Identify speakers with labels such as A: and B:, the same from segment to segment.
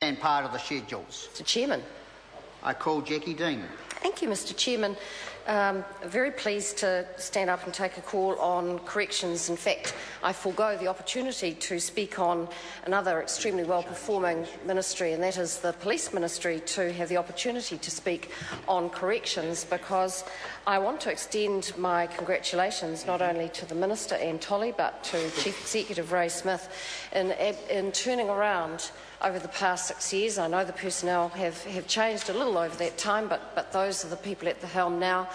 A: and part of the schedules.
B: Mr. Chairman.
A: I call Jackie Dean.
B: Thank you, Mr. Chairman. Very pleased to stand up and take a call on corrections. In fact, I forego the opportunity to speak on another extremely well-performing ministry, and that is the Police Ministry, to have the opportunity to speak on corrections, because I want to extend my congratulations not only to the Minister Anne Tolley but to Chief Executive Ray Smith in turning around over the past 6 years. I know the personnel have changed a little over that time, but those are the people at the helm now,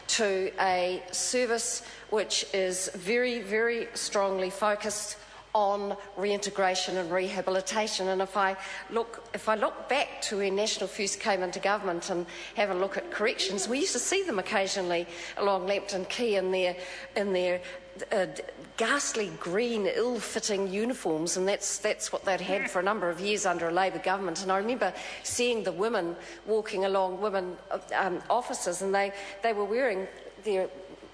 B: to a service which is very, very strongly focused on reintegration and rehabilitation. And if I look back to when National first came into government and have a look at corrections, we used to see them occasionally along Lambton Quay in their ghastly green, ill-fitting uniforms, and that's what they'd had for a number of years under a Labor government. And I remember seeing the women walking along, women officers, and they were wearing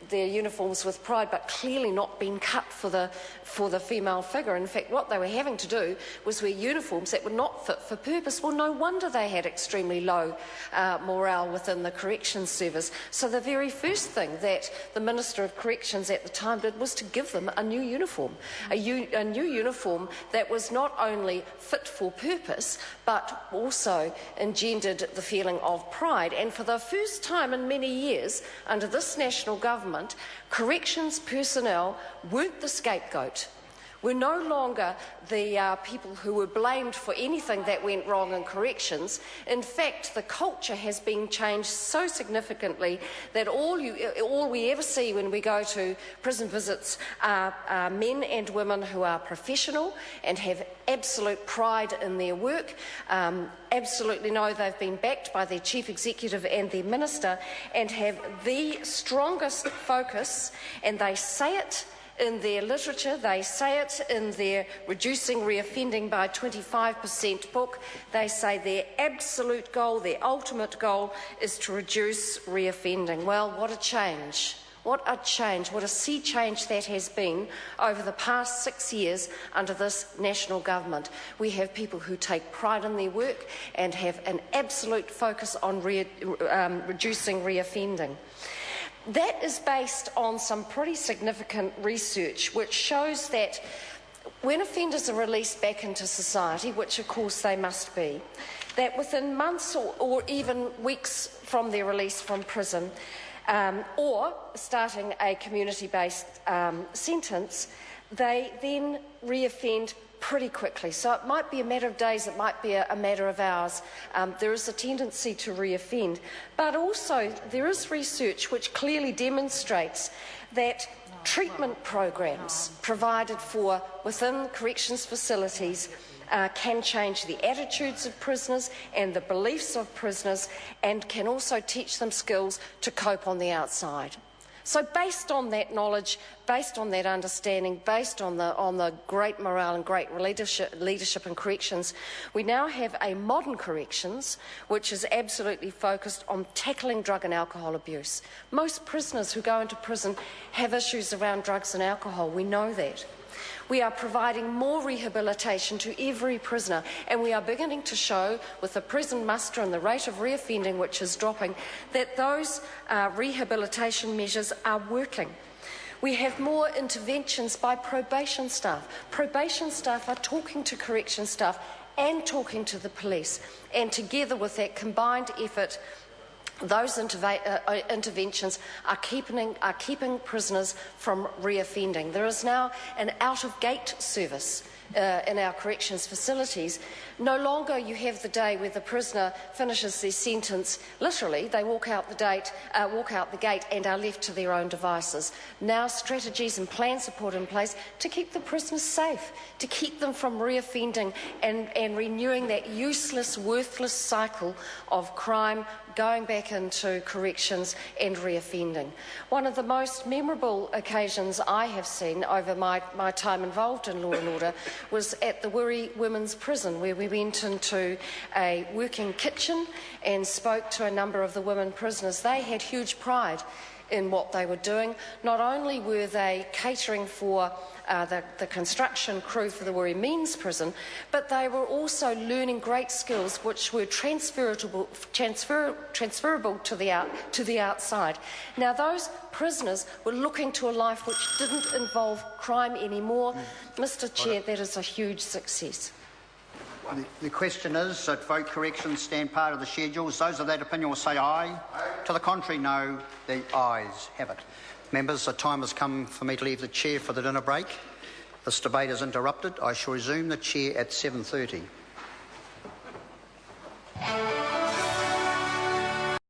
B: their uniforms with pride, but clearly not being cut for the female figure. In fact, what they were having to do was wear uniforms that were not fit for purpose. Well, no wonder they had extremely low morale within the corrections service. So the very first thing that the Minister of Corrections at the time did was to give them a new uniform, a new uniform that was not only fit for purpose, but also engendered the feeling of pride. And for the first time in many years, under this national government, corrections personnel weren't the scapegoat. We're no longer the people who were blamed for anything that went wrong in corrections. In fact, the culture has been changed so significantly that all we ever see when we go to prison visits are men and women who are professional and have absolute pride in their work, absolutely know they've been backed by their Chief Executive and their Minister, and have the strongest focus, and they say it in their literature, they say it in their Reducing Reoffending by 25% book. They say their absolute goal, their ultimate goal, is to reduce reoffending. Well, what a change. What a change, what a sea change that has been over the past 6 years under this national government. We have people who take pride in their work and have an absolute focus on reducing reoffending. That is based on some pretty significant research which shows that when offenders are released back into society, which of course they must be, that within months or even weeks from their release from prison, or starting a community-based sentence, they then reoffend pretty quickly. So it might be a matter of days, it might be a matter of hours. There is a tendency to reoffend. But also there is research which clearly demonstrates that treatment programs provided for within corrections facilities can change the attitudes of prisoners and the beliefs of prisoners, and can also teach them skills to cope on the outside. So based on that knowledge, based on that understanding, based on the great morale and great leadership in corrections, we now have a modern corrections which is absolutely focused on tackling drug and alcohol abuse. Most prisoners who go into prison have issues around drugs and alcohol. We know that. We are providing more rehabilitation to every prisoner, and we are beginning to show, with the prison muster and the rate of reoffending which is dropping, that those rehabilitation measures are working. We have more interventions by probation staff. Probation staff are talking to correction staff and talking to the police, and together with that combined effort, those interventions are keeping prisoners from reoffending. There is now an out-of-gate service in our corrections facilities. No longer you have the day where the prisoner finishes their sentence. Literally, they walk out the gate and are left to their own devices. Now strategies and plans are put in place to keep the prisoners safe, to keep them from reoffending and renewing that useless, worthless cycle of crime, going back into corrections and reoffending. One of the most memorable occasions I have seen over my time involved in law and order was at the Wiri Women's Prison, where we went into a working kitchen and spoke to a number of the women prisoners. They had huge pride in what they were doing. Not only were they catering for the construction crew for the Wiri Means prison, but they were also learning great skills which were transferable to the outside. Now, those prisoners were looking to a life which didn't involve crime anymore. Mr. Chair, that is a huge success.
A: The question is that vote corrections stand part of the schedules. Those of that opinion will say aye. To the contrary, no. The ayes have it. Members, the time has come for me to leave the chair for the dinner break. This debate is interrupted. I shall resume the chair at 7:30.